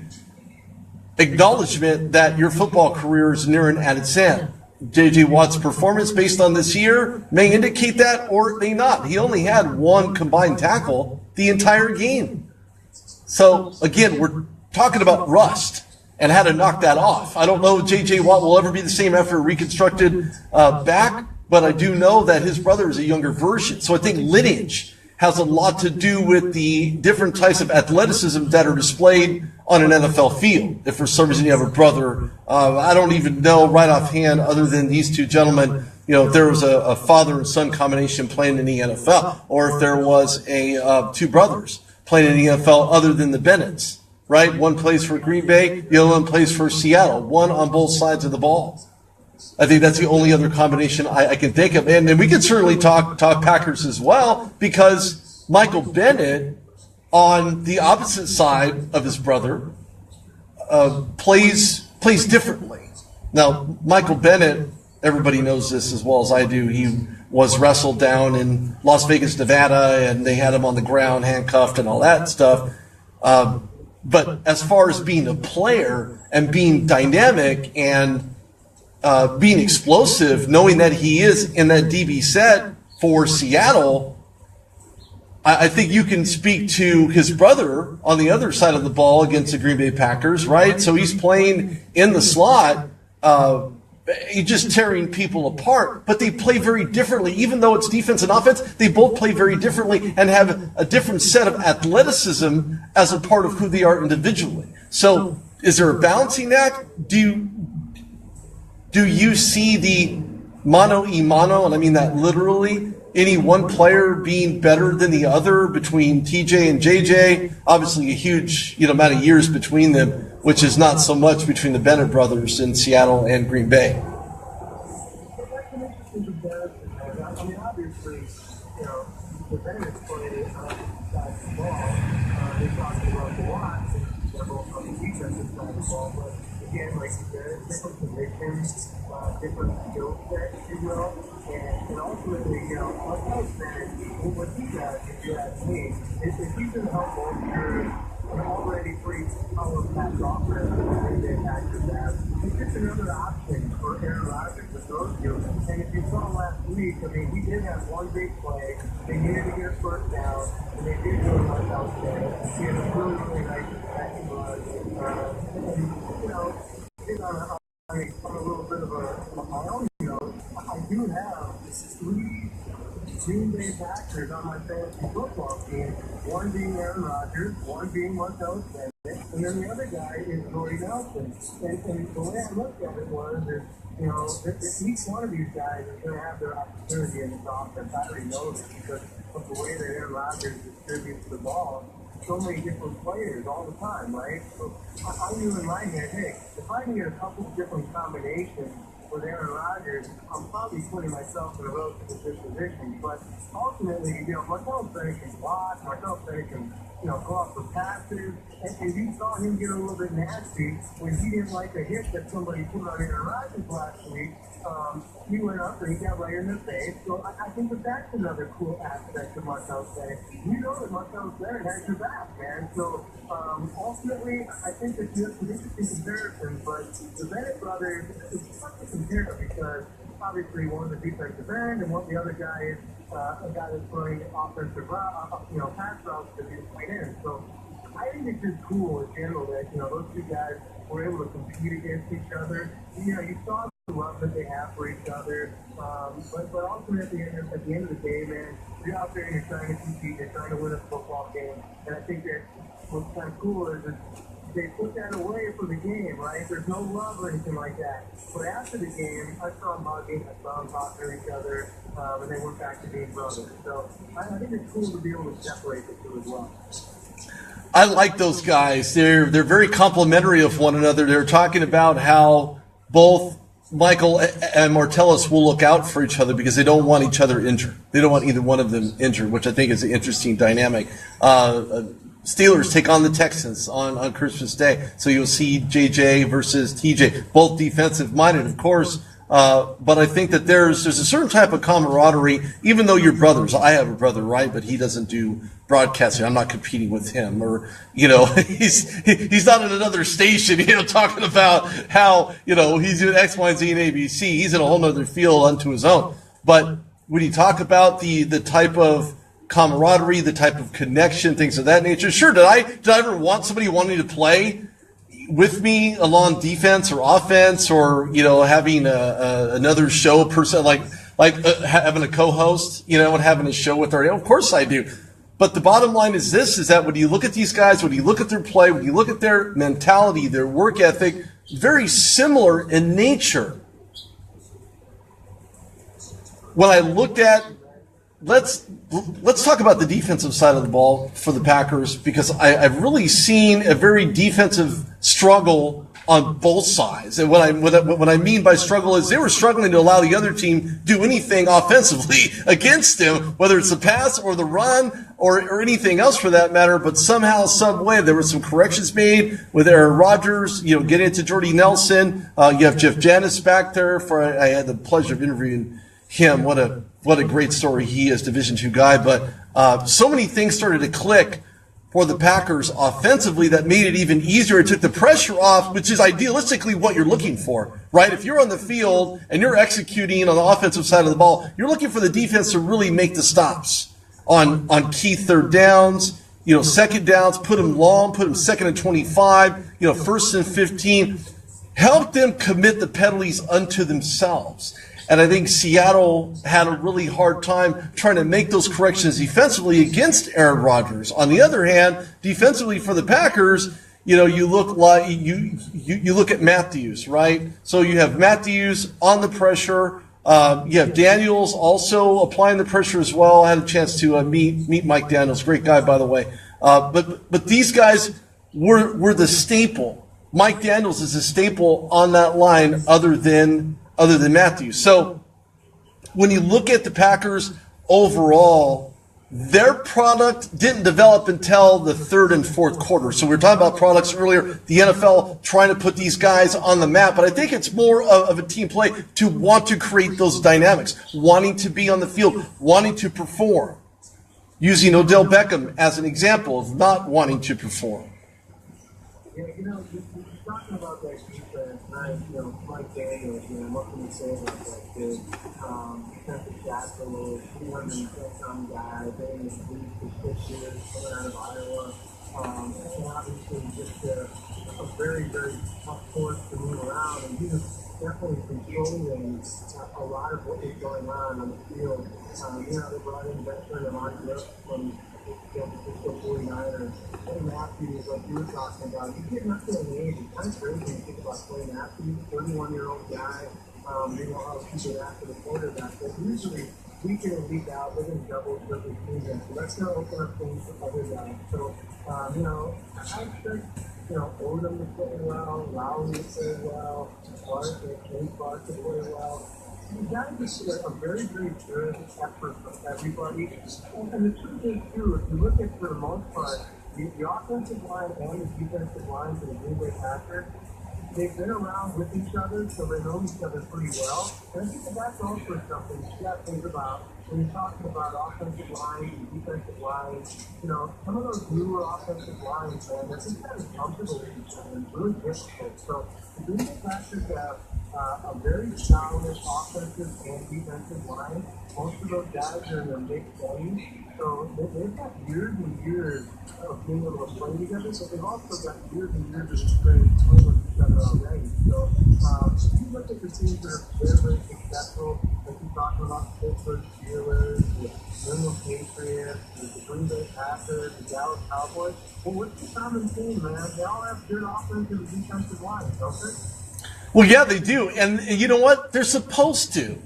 acknowledgement that your football career is nearing at its end. J.J. Watt's performance based on this year may indicate that or it may not. He only had one combined tackle the entire game. So, again, we're talking about rust and how to knock that off. I don't know if J.J. Watt will ever be the same after a reconstructed back, but I do know that his brother is a younger version. So I think lineage has a lot to do with the different types of athleticism that are displayed on an NFL field. If for some reason you have a brother, I don't even know right offhand, other than these two gentlemen, if there was a father and son combination playing in the NFL, or if there was two brothers playing in the NFL other than the Bennett's, right? One plays for Green Bay, the other one plays for Seattle, one on both sides of the ball. I think that's the only other combination I can think of. And we could certainly talk Packers as well, because Michael Bennett, on the opposite side of his brother, plays differently. Now, Michael Bennett, everybody knows this as well as I do. He was wrestled down in Las Vegas, Nevada, and they had him on the ground, handcuffed and all that stuff. But as far as being a player and being dynamic and being explosive, knowing that he is in that DB set for Seattle, I think you can speak to his brother on the other side of the ball against the Green Bay Packers, right? So he's playing in the slot, just tearing people apart, but they play very differently. Even though it's defense and offense, they both play very differently and have a different set of athleticism as a part of who they are individually. So is there a balancing act? Do you see the mano y mano, and I mean that literally, any one player being better than the other between TJ and JJ? Obviously a huge amount of years between them, which is not so much between the Bennett brothers in Seattle and Green Bay. That's an interesting comparison, man. I mean, obviously, the Bennett's play side of the ball. They talked about the Watts, and they're both on the defensive side of the ball. But again, like you said, different positions, different skill set, if you will. And ultimately, Martell's Bennett, what he does, if you ask me, is if he can help bolster an already pretty power-packed offense that the Green Bay Packers have, it's just another option for Aaron Rodgers to throw to. And if you saw last week, I mean, he did have one big play. They needed to get a first down, and they did go to Martell's Bennett. He had a really, really nice attacking run. I mean, on a little bit of my own note, I do have 3 Green Bay Packers on my fantasy football team. One being Aaron Rodgers, one being Martellus Bennett, and then the other guy is Jordy Nelson. And the way I looked at it was, if each one of these guys is going to have their opportunity in this offense, I already know this because of the way that Aaron Rodgers distributes the ball. So many different players all the time, right? So I knew in my head, hey, if I can get a couple of different combinations with Aaron Rodgers, I'm probably putting myself in a relatively good position. But ultimately, Martellus Bennett can block, Martellus Bennett can, go out for passes. And you saw him get a little bit nasty when he didn't like a hit that somebody put on Aaron Rodgers last week. He went up and he got right in the face. So I think that's another cool aspect of Martellus Bennett. You know that Martellus Bennett has your back, man. So ultimately, I think that it's an interesting comparison. But the Bennett brothers, it's tough to compare because obviously one of the defensive end and one the other guy is a guy that's running offensive pass routes to be tight end. So I think it's just cool in general that those two guys were able to compete against each other. You saw the love that they have for each other, but ultimately at the end of the day, man, you're out there and you're trying to compete, you're trying to win a football game, and I think that what's kind of cool is that they put that away for the game, right? There's no love or anything like that. But after the game, I saw them hugging, I saw them talking to each other, and they went back to being brothers. So I think it's cool to be able to separate the two as well. I like those guys. They're very complimentary of one another. They're talking about how both Michael and Martellus will look out for each other because they don't want each other injured. They don't want either one of them injured, which I think is an interesting dynamic. Steelers take on the Texans on Christmas Day. So you'll see JJ versus TJ, both defensive minded, of course. But I think that there's a certain type of camaraderie, even though you're brothers. I have a brother, right? But he doesn't do broadcasting. I'm not competing with him, or he's not at another station, talking about how he's doing X, Y, and Z and ABC. He's in a whole other field unto his own. But when you talk about the type of camaraderie, the type of connection, things of that nature, sure. Did I ever want somebody wanting to play with me along defense or offense, or having another show person like having a co-host, and having a show with our? Of course I do. But the bottom line is this: is that when you look at these guys, when you look at their play, when you look at their mentality, their work ethic, very similar in nature. When I looked at Let's talk about the defensive side of the ball for the Packers, because I've really seen a very defensive struggle on both sides. And what I mean by struggle is they were struggling to allow the other team do anything offensively against them, whether it's the pass or the run or anything else for that matter. But somehow, some way, there were some corrections made with Aaron Rodgers, getting into Jordy Nelson. You have Jeff Janis back there. I had the pleasure of interviewing him. What a great story he is, Division II guy. But so many things started to click for the Packers offensively that made it even easier. It took the pressure off, which is idealistically what you're looking for, right? If you're on the field and you're executing on the offensive side of the ball, you're looking for the defense to really make the stops on key third downs, second downs, put them long, put them second and 25, first and 15. helped them commit the penalties unto themselves. And I think Seattle had a really hard time trying to make those corrections defensively against Aaron Rodgers. On the other hand, defensively for the Packers, you look like you look at Matthews, right? So you have Matthews on the pressure. You have Daniels also applying the pressure as well. I had a chance to meet Mike Daniels, great guy by the way. But these guys were the staple. Mike Daniels is a staple on that line, other than Matthews. So when you look at the Packers overall, their product didn't develop until the third and fourth quarter. So we were talking about products earlier, the NFL trying to put these guys on the map. But I think it's more of a team play to want to create those dynamics, wanting to be on the field, wanting to perform. Using Odell Beckham as an example of not wanting to perform. Yeah, you're talking about that defense, Mike Daniels, what can you say about that kid? Defensive tackle, 310-some guy, been in the league for 6 years, coming out of Iowa. And obviously just a very, very tough force to move around, and he was definitely controlling a lot of what was going on the field. They brought in veteran Amari Brooks from San Francisco 49ers. Clay Matthews, like you were talking about, he's getting up to an age. It's kind of crazy when you think about Clay Matthews, 31-year-old guy. They know how to get after the quarterback. But usually, week in and week out, they're going to double season. So that's going to open up things for other guys. So, I expect, Odom to play well, Lowry to play well, Clark to play well. You got to just see a very, very good effort from everybody. And the truth is, too, if you look at, for the most part, the offensive line and the defensive line for the Green Bay Packers, they've been around with each other, so they know each other pretty well. And I think that's also something you got to think about when you're talking about offensive lines and defensive lines. Some of those newer offensive lines, man, they're just kind of comfortable with each other. It's really difficult. So the Green Bay Packers have a very solid offensive and defensive line. Most of those guys are in their mid-20s. So they've got years and years of being able to play together, but they've also got years and years of experience playing with each other already. So if you look at the teams that are very, very successful, like you're talking about the Pittsburgh Steelers, the New England Patriots, the Green Bay Packers, the Dallas Cowboys, well, what's the common theme, man? They all have good offensive and defensive lines, don't they? Well, yeah, they do. And you know what? They're supposed to.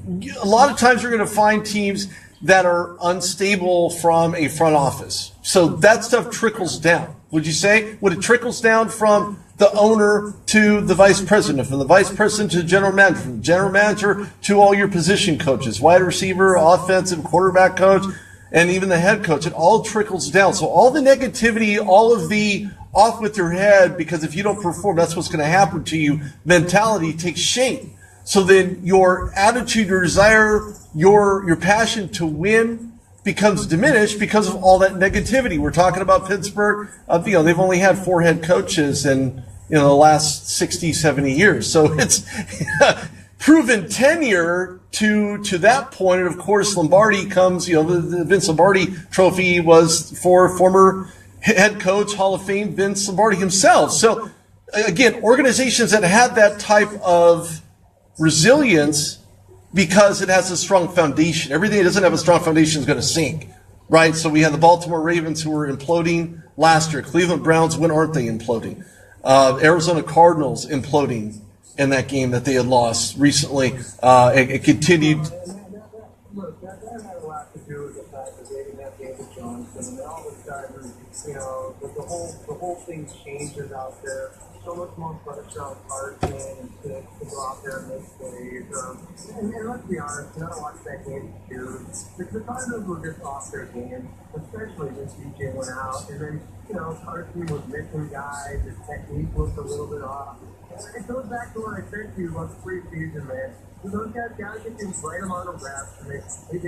A lot of times you're going to find teams that are unstable from a front office. So that stuff trickles down. Would you say? Would it trickles down from the owner to the vice president, from the vice president to the general manager, from the general manager to all your position coaches, wide receiver, offensive, quarterback coach, and even the head coach? It all trickles down. So all the negativity, all of the off with your head, because if you don't perform, that's what's going to happen to you, mentality takes shape. So then your attitude, your desire, your passion to win becomes diminished because of all that negativity. We're talking about Pittsburgh. They've only had 4 head coaches in the last 60, 70 years. So it's proven tenure to that point. And of course, Lombardi comes, the Vince Lombardi trophy was for former head coach, Hall of Fame, Vince Lombardi himself. So again, organizations that had that type of resilience, because it has a strong foundation. Everything that doesn't have a strong foundation is going to sink, right? So we had the Baltimore Ravens who were imploding last year. Cleveland Browns, when aren't they imploding? Arizona Cardinals imploding in that game that they had lost recently. It continued. Look, that had a lot to do with the fact that they didn't have David Johnson, and all the guys the whole thing changes out there. So much more pressure on Carson and to go out there and make plays. And let's be honest, I watched that game too. The Cardinals were just off their game, especially when DJ went out. And then, Carson was missing guys. His technique was a little bit off. It goes back to what I said to you about the preseason, man. So those guys got to get the right amount of reps, and they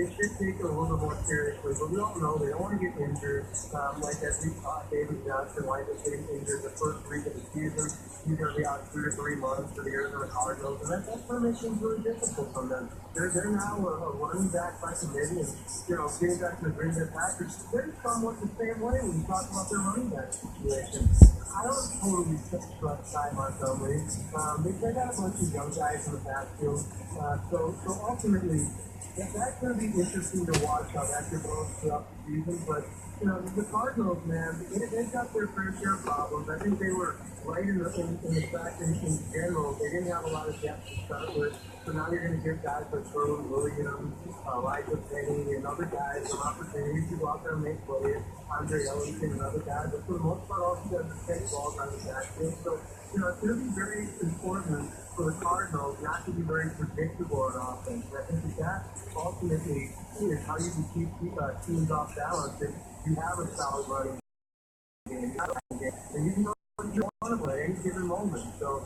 should take it a little bit more seriously. But we all know they don't want to get injured. Like as we thought, David Johnson might have getting injured the first week of the season. He's going to be out 2 to 3 months for the Arizona Cardinals, and that's going to make things really difficult for them. They're now a running back by committee, and getting back to the Green Bay Packers, they're somewhat the same way when you talk about their running back situation. I don't totally trust Ty Montgomery. They got a bunch of young guys in the backfield. So ultimately, that's going to be interesting to watch how that develops throughout the season. But, the Cardinals, man, they've got their fair share of problems. I think they were right in the fact in general. They didn't have a lot of depth to start with. So now you're going to give guys like Rudy Williams, Elijah Penny, and other guys some opportunities to go out there and make plays. Andre Ellington and other guys. But for the most part, all he does is take balls out of the backfield. So, it's going to be very important for the Cardinals not to be very predictable in offense. I think that ultimately is how you can keep teams off balance if you have a solid running game. And you know what you want to play at any given moment. So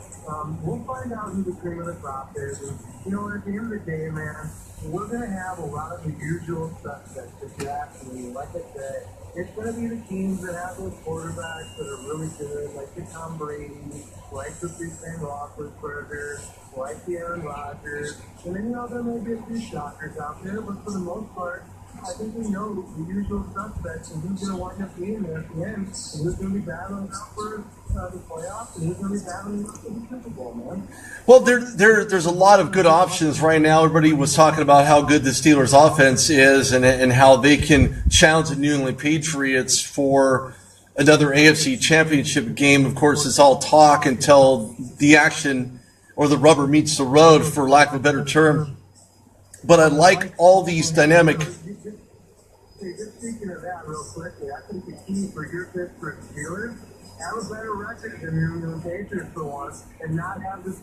we'll find out who the cream of the crop is. And, at the end of the day, man, we're going to have a lot of the usual suspects if you ask me. Like I said, it's going to be the teams that have those quarterbacks that are really good, like the Tom Brady, like the Big Ben Roethlisberger, like the Aaron Rodgers. And then, there may be a few shockers out there, but for the most part, I think we know the usual suspects and who's going to wind up being there at the end, and who's going to be battling out for the playoffs, and who's going to be battling for the Super Bowl, man. Well, there's a lot of good options right now. Everybody was talking about how good the Steelers' offense is and how they can challenge the New England Patriots for another AFC Championship game. Of course, it's all talk until the action or the rubber meets the road, for lack of a better term. But I like all these dynamic. Just speaking of that real quickly, I think the key for your Pittsburgh Steelers, have a better record than New England Patriots for once, and not have the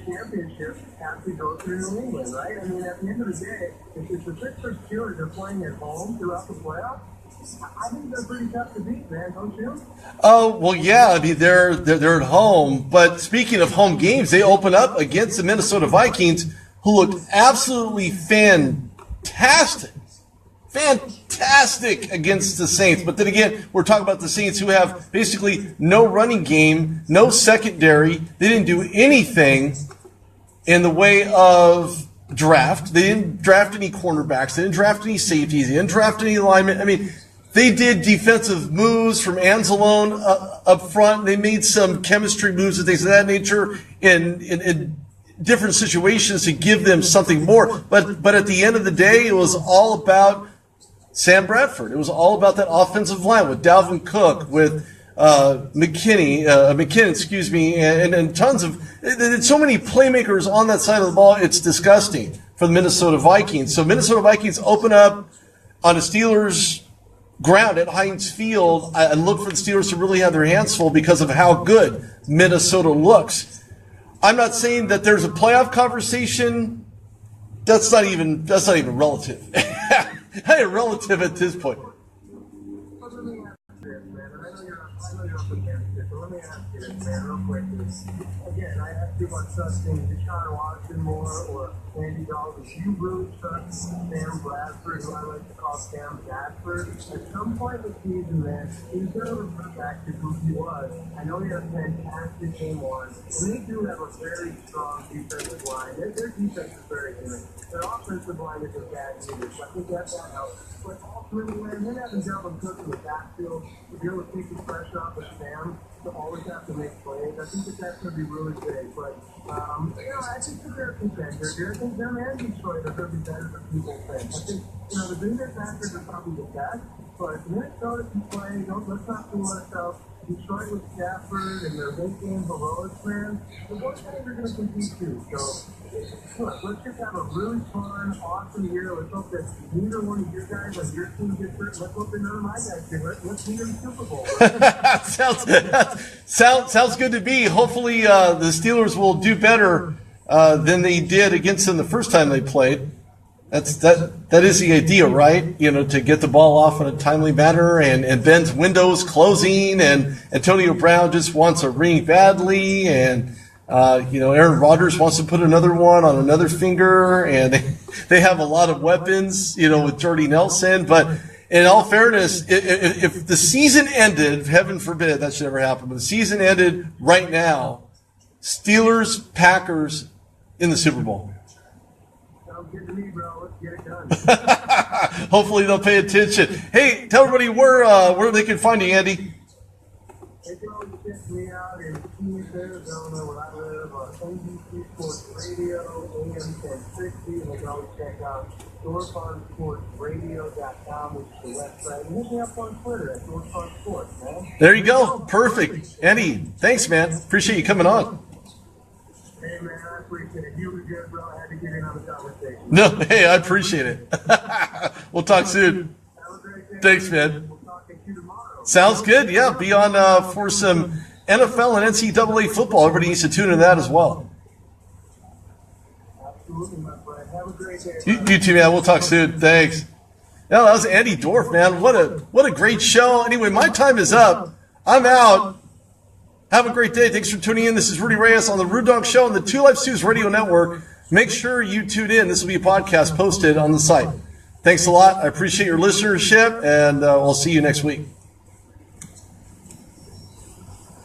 championship have to go through New England, right? I mean, at the end of the day, if the Pittsburgh Steelers are playing at home throughout the playoffs, I think they're pretty tough to beat, man, don't you? Oh, well, yeah. I mean, they're at home. But speaking of home games, they open up against the Minnesota Vikings, who looked absolutely fantastic against the Saints. But then again, we're talking about the Saints, who have basically no running game, no secondary. They didn't do anything in the way of draft. They didn't draft any cornerbacks. They didn't draft any safeties. They didn't draft any linemen. I mean, they did defensive moves from Anzalone up front. They made some chemistry moves and things of that nature in different situations to give them something more. But at the end of the day, it was all about Sam Bradford. It was all about that offensive line with Dalvin Cook, with McKinnon, excuse me, and tons of so many playmakers on that side of the ball. It's disgusting for the Minnesota Vikings. So Minnesota Vikings open up on the Steelers' ground at Heinz Field. I look for the Steelers to really have their hands full because of how good Minnesota looks. I'm not saying that there's a playoff conversation. That's not even relative. Not even relative at this point. But let me ask you this, man. I know you're up against it, but let me ask you this, man, real quick. Again, I asked you about trusting Deshaun Watson more or Andy Dalton. Do you really trust Sam Bradford, who I like to call Sam Bradford? At some point in the season, man, he's going to revert back to who he was. I know he has a fantastic game one, and they do have a very strong defensive line. Their defense is very good. Their offensive line is a bad either, so I think that helps. But ultimately, man, then having Dalvin Cook in the backfield to be able to take the pressure off of Sam, to always have to make plays, I think that's going to be really big. But, I think that they're a contender here. I think them and Detroit are going to be better than people think. I think, the Green Bay Packers are probably the best, but Minnesota can play. Let's not fool ourselves. Detroit with Stafford and their late game heroics, man, the both guys are going to compete too. So, look, let's just have a really fun, awesome year. Let's hope that neither one of your guys on your team gets hurt. Let's hope that none of my guys get hurt. Let's meet in the Super Bowl. sounds good to me. Hopefully, the Steelers will do better than they did against them the first time they played. That is the idea, right? To get the ball off in a timely manner, and Ben's window's closing, and Antonio Brown just wants a ring badly, and Aaron Rodgers wants to put another one on another finger, and they have a lot of weapons, with Jordy Nelson. But in all fairness, if the season ended, heaven forbid that should ever happen, but the season ended right now, Steelers, Packers in the Super Bowl. Sounds good to me, bro. Let's get it done. Hopefully they'll pay attention. Hey, tell everybody where they can find you, Andy. They can always check me out in Phoenix, Arizona, where I live, on NBC Sports Radio, AM 1060, and they can always check out StoreFarmSportsRadio.com, which is the website. And hit me up on Twitter at StoreFarmSports, man. There you go. Perfect. Andy, thanks, man. Appreciate you coming on. Hey, man, I appreciate it. You were good, bro. I had to get in on the conversation. No, hey, I appreciate it. We'll talk soon. Have a great day. Thanks, man. We'll talk to you tomorrow. Sounds good. Yeah, be on for some NFL and NCAA football. Everybody needs to tune into that as well. Absolutely, my friend. Have a great day. You too, man. We'll talk soon. Thanks. Yeah, that was Andy Dorff, man. What a great show. Anyway, my time is up. I'm out. Have a great day. Thanks for tuning in. This is Rudy Reyes on the Rude Dog Show on the Two Life Stews Radio Network. Make sure you tune in. This will be a podcast posted on the site. Thanks a lot. I appreciate your listenership, and we'll see you next week.